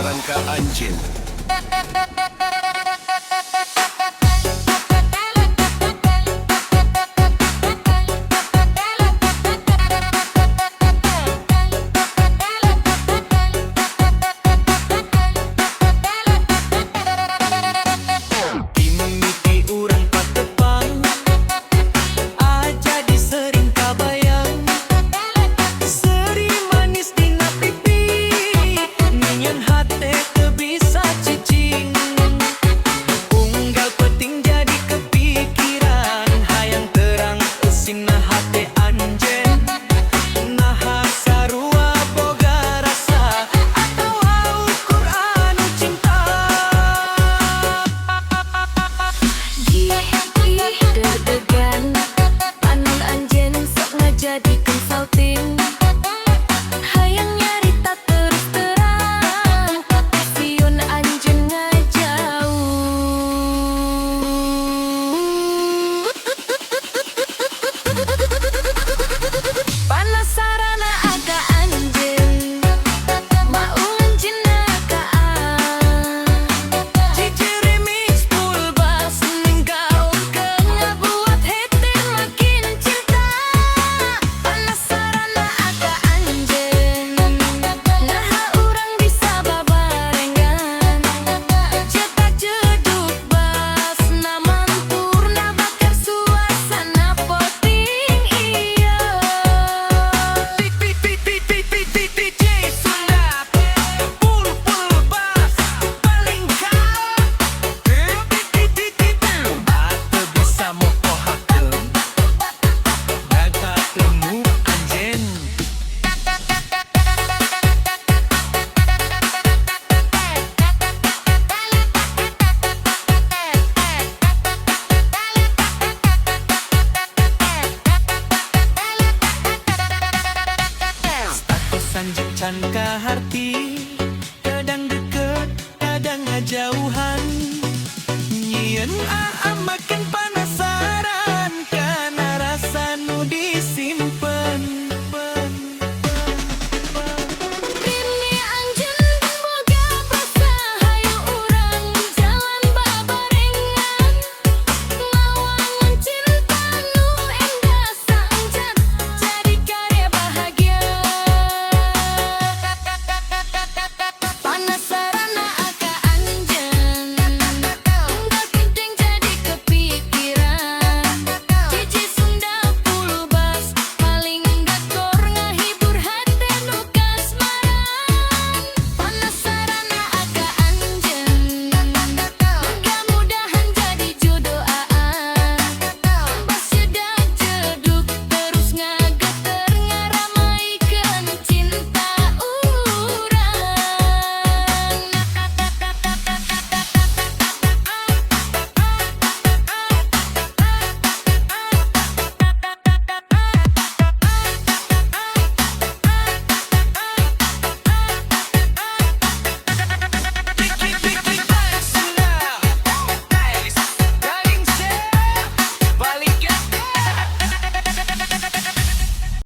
pemasaran ka anjin. Jadi consulting hayang nyarita terus terang siun anjeun ngajauh penasaran aga anjeun mau anjeun nakaan Cici remix full bass ninggaokeun ngabuat hete makin cinta. Penasaran aga anjeun naha urang bisa babarengan cetak jeduk bass na manturna bakar suasana poting ieu DJ Sunda full bass paling kaot Ate bisa mokohakeun daga temu anjeun. Status anjeun can kaharti, kadang deket kadang ngajauhan, nyieun makin panas.